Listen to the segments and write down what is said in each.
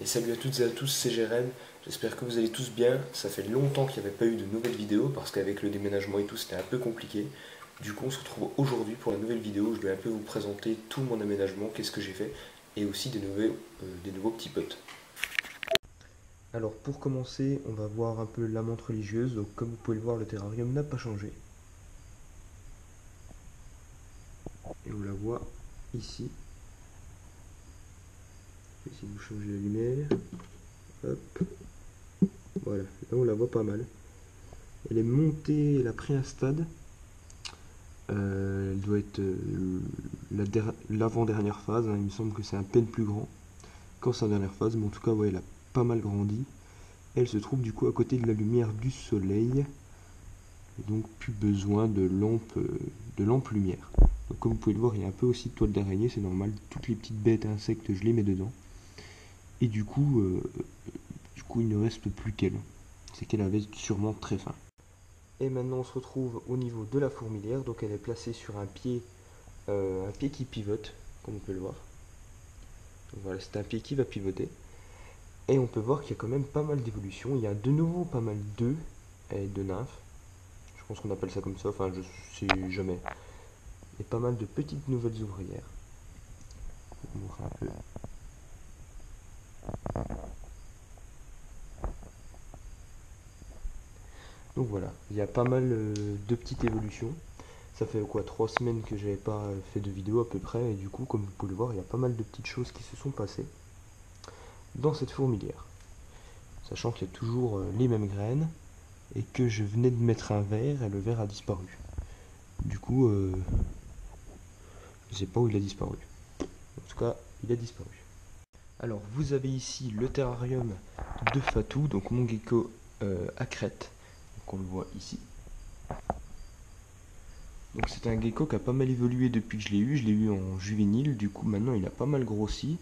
Et salut à toutes et à tous, c'est Jérém, j'espère que vous allez tous bien. Ça fait longtemps qu'il n'y avait pas eu de nouvelles vidéos parce qu'avec le déménagement et tout c'était un peu compliqué. Du coup on se retrouve aujourd'hui pour la nouvelle vidéo où je vais un peu vous présenter tout mon aménagement, qu'est-ce que j'ai fait et aussi des nouveaux petits potes. Alors pour commencer on va voir un peu la menthe religieuse, donc comme vous pouvez le voir le terrarium n'a pas changé. Et on la voit ici. Je vais essayer de vous changer la lumière. Hop. Voilà, là on la voit pas mal. Elle est montée, elle a pris un stade. Elle doit être l'avant-dernière phase, hein. Il me semble que c'est un peine plus grand qu'en sa dernière phase, mais en tout cas ouais, elle a pas mal grandi. Elle se trouve du coup à côté de la lumière du soleil, et donc plus besoin de lampe lumière. Donc comme vous pouvez le voir, il y a un peu aussi de toile d'araignée, c'est normal, toutes les petites bêtes insectes je les mets dedans. Et du coup il ne reste plus qu'elle. C'est qu'elle avait sûrement très faim. Et maintenant on se retrouve au niveau de la fourmilière, donc elle est placée sur un pied qui pivote, comme on peut le voir. Donc voilà, c'est un pied qui va pivoter. Et on peut voir qu'il y a quand même pas mal d'évolutions. Il y a de nouveau pas mal d'œufs et de nymphes. Je pense qu'on appelle ça comme ça, enfin je sais jamais. Et pas mal de petites nouvelles ouvrières. Je vais vous montrer un peu. Donc voilà, il y a pas mal de petites évolutions. Ça fait quoi, 3 semaines que j'avais pas fait de vidéo à peu près, et du coup comme vous pouvez le voir, il y a pas mal de petites choses qui se sont passées dans cette fourmilière. Sachant qu'il y a toujours les mêmes graines, et que je venais de mettre un verre, et le verre a disparu. Du coup, je sais pas où il a disparu. En tout cas, il a disparu. Alors, vous avez ici le terrarium de Fatou, donc mon gecko à crête. Donc on le voit ici. Donc c'est un gecko qui a pas mal évolué depuis que je l'ai eu en juvénile, du coup maintenant il a pas mal grossi,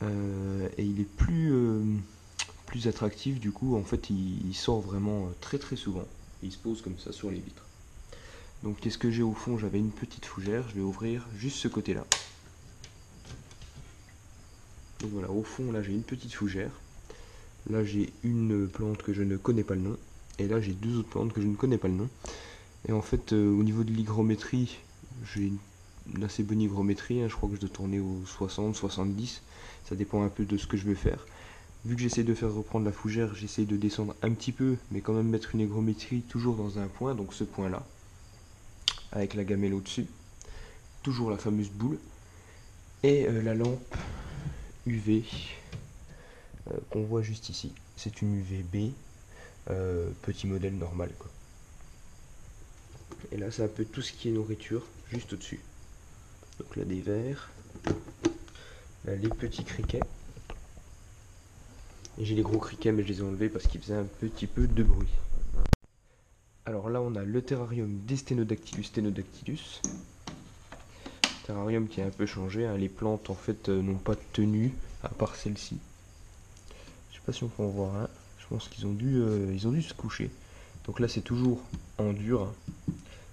et il est plus attractif, du coup en fait il sort vraiment très très souvent, et il se pose comme ça sur les vitres. Donc qu'est-ce que j'ai au fond? J'avais une petite fougère, je vais ouvrir juste ce côté là. Donc voilà, au fond là j'ai une petite fougère, là j'ai une plante que je ne connais pas le nom, et là j'ai deux autres plantes que je ne connais pas le nom. Et en fait, au niveau de l'hygrométrie, j'ai une assez bonne hygrométrie, hein. Je crois que je dois tourner au 60, 70. Ça dépend un peu de ce que je veux faire. Vu que j'essaie de faire reprendre la fougère, j'essaie de descendre un petit peu, mais quand même mettre une hygrométrie toujours dans un point, donc ce point-là, avec la gamelle au-dessus. Toujours la fameuse boule. Et la lampe UV qu'on voit juste ici. C'est une UVB, petit modèle normal, quoi. Et là, c'est un peu tout ce qui est nourriture, juste au-dessus. Donc là, des vers. Là, les petits criquets. Et j'ai les gros criquets, mais je les ai enlevés parce qu'ils faisaient un petit peu de bruit. Alors là, on a le terrarium des Stenodactylus. Terrarium qui a un peu changé, hein. Les plantes, en fait, n'ont pas de tenue, à part celle-ci. Je sais pas si on peut en voir un. Je pense qu'ils ont dû se coucher. Donc là, c'est toujours en dur, hein.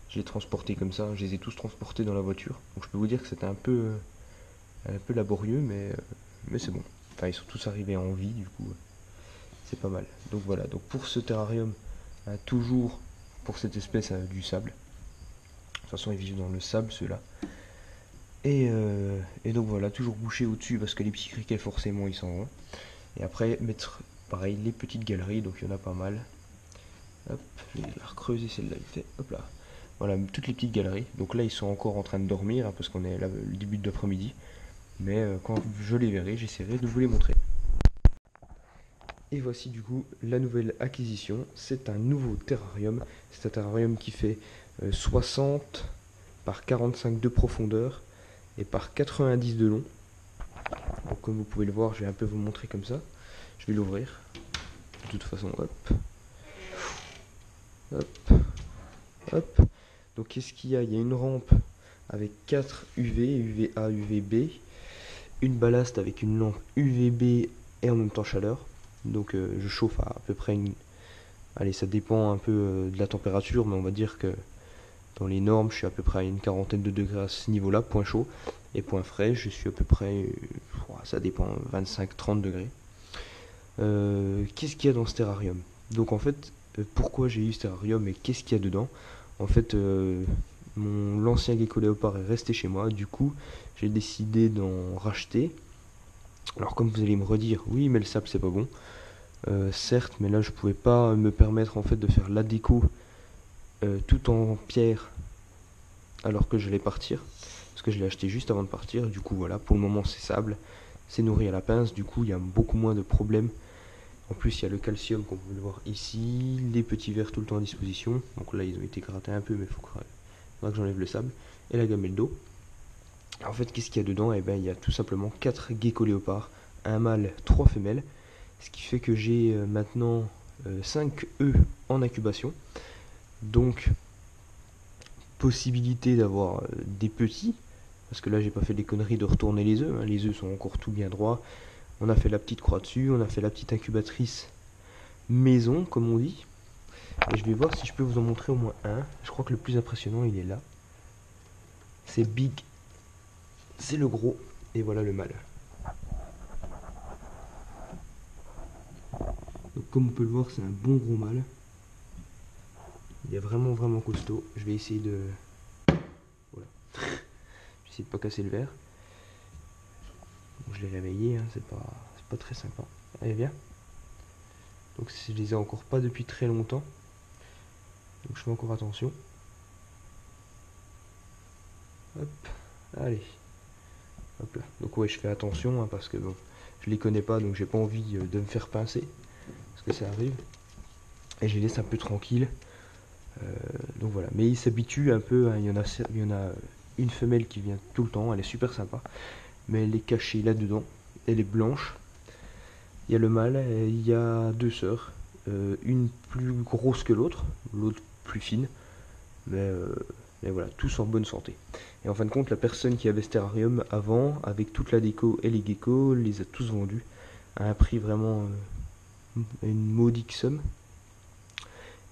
Je l'ai transporté comme ça, je les ai tous transportés dans la voiture. Donc je peux vous dire que c'était un peu laborieux, mais c'est bon. Enfin, ils sont tous arrivés en vie, du coup, c'est pas mal. Donc voilà, donc pour ce terrarium, toujours pour cette espèce du sable. De toute façon, ils vivent dans le sable, ceux-là. Et donc voilà, toujours bouché au-dessus, parce que les petits criquets, forcément, ils s'en vont. Et après, mettre, pareil, les petites galeries, donc il y en a pas mal. Hop, je vais la recreuser celle-là, il fait, hop là. Voilà, toutes les petites galeries. Donc là, ils sont encore en train de dormir, hein, parce qu'on est là, le début de l'après-midi. Mais quand je les verrai, j'essaierai de vous les montrer. Et voici du coup la nouvelle acquisition. C'est un nouveau terrarium. C'est un terrarium qui fait 60 par 45 de profondeur et par 90 de long. Donc comme vous pouvez le voir, je vais un peu vous montrer comme ça. Je vais l'ouvrir. De toute façon, hop. Hop. Hop. Donc qu'est-ce qu'il y a? Il y a une rampe avec 4 UV, UVA, UVB. Une ballast avec une lampe UVB et en même temps chaleur. Donc je chauffe à peu près une... Allez, ça dépend un peu de la température, mais on va dire que Dans les normes, je suis à peu près à une quarantaine de degrés à ce niveau-là, point chaud. Et point frais, je suis à peu près, ça dépend, 25-30 degrés. Qu'est-ce qu'il y a dans ce terrarium? Donc en fait, pourquoi j'ai eu ce terrarium et qu'est-ce qu'il y a dedans? En fait, l'ancien gecko léopard est resté chez moi, du coup, j'ai décidé d'en racheter. Alors comme vous allez me redire, oui mais le sable c'est pas bon. Certes, mais là je pouvais pas me permettre en fait de faire la déco tout en pierre alors que j'allais partir. Parce que je l'ai acheté juste avant de partir. Du coup voilà, pour le moment c'est sable. C'est nourri à la pince, du coup il y a beaucoup moins de problèmes. En plus il y a le calcium comme vous pouvez le voir ici. Les petits verres tout le temps à disposition. Donc là ils ont été grattés un peu mais il faudra que j'enlève le sable. Et la gamelle d'eau. En fait qu'est-ce qu'il y a dedans? Eh ben il y a tout simplement 4 geckos léopards. Un mâle, 3 femelles. Ce qui fait que j'ai maintenant 5 œufs en incubation. Donc possibilité d'avoir des petits, parce que là j'ai pas fait des conneries de retourner les œufs, hein. Les œufs sont encore tout bien droits. On a fait la petite croix dessus, on a fait la petite incubatrice maison comme on dit. Et je vais voir si je peux vous en montrer au moins un. Je crois que le plus impressionnant il est là. C'est Big, c'est le gros, et voilà le mâle. Donc comme on peut le voir c'est un bon gros mâle. Il est vraiment costaud. Je vais essayer de... Voilà. Je vais essayer de pas casser le verre. Bon, je l'ai réveillé, hein, c'est pas très sympa. Allez, viens. Donc je les ai encore pas depuis très longtemps. Donc je fais encore attention. Hop, allez. Hop là. Donc ouais, je fais attention hein, parce que bon, je les connais pas, donc j'ai pas envie de me faire pincer. Parce que ça arrive. Et je les laisse un peu tranquilles. Donc voilà, mais ils s'habituent un peu, hein. Il y en a une femelle qui vient tout le temps, elle est super sympa, mais elle est cachée là-dedans, elle est blanche. Il y a le mâle, il y a 2 sœurs, une plus grosse que l'autre plus fine, mais voilà, tous en bonne santé. Et en fin de compte, la personne qui avait ce terrarium avant, avec toute la déco et les geckos, les a tous vendus à un prix vraiment une modique somme.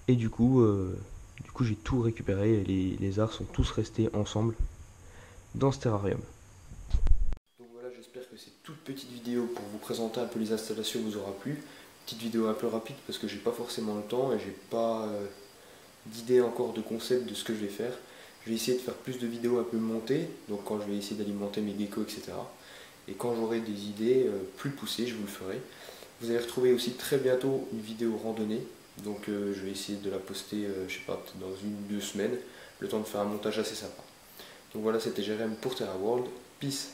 Et du coup j'ai tout récupéré et les lézards sont tous restés ensemble dans ce terrarium. Donc voilà, j'espère que cette toute petite vidéo pour vous présenter un peu les installations vous aura plu. Petite vidéo un peu rapide parce que j'ai pas forcément le temps et j'ai pas d'idée encore de concept de ce que je vais faire. Je vais essayer de faire plus de vidéos un peu montées, donc quand je vais essayer d'alimenter mes geckos, etc. Et quand j'aurai des idées plus poussées, je vous le ferai. Vous allez retrouver aussi très bientôt une vidéo randonnée. Donc je vais essayer de la poster, je sais pas, peut-être dans 1 ou 2 semaines, le temps de faire un montage assez sympa. Donc voilà, c'était Jérém pour TerraWorld. Peace!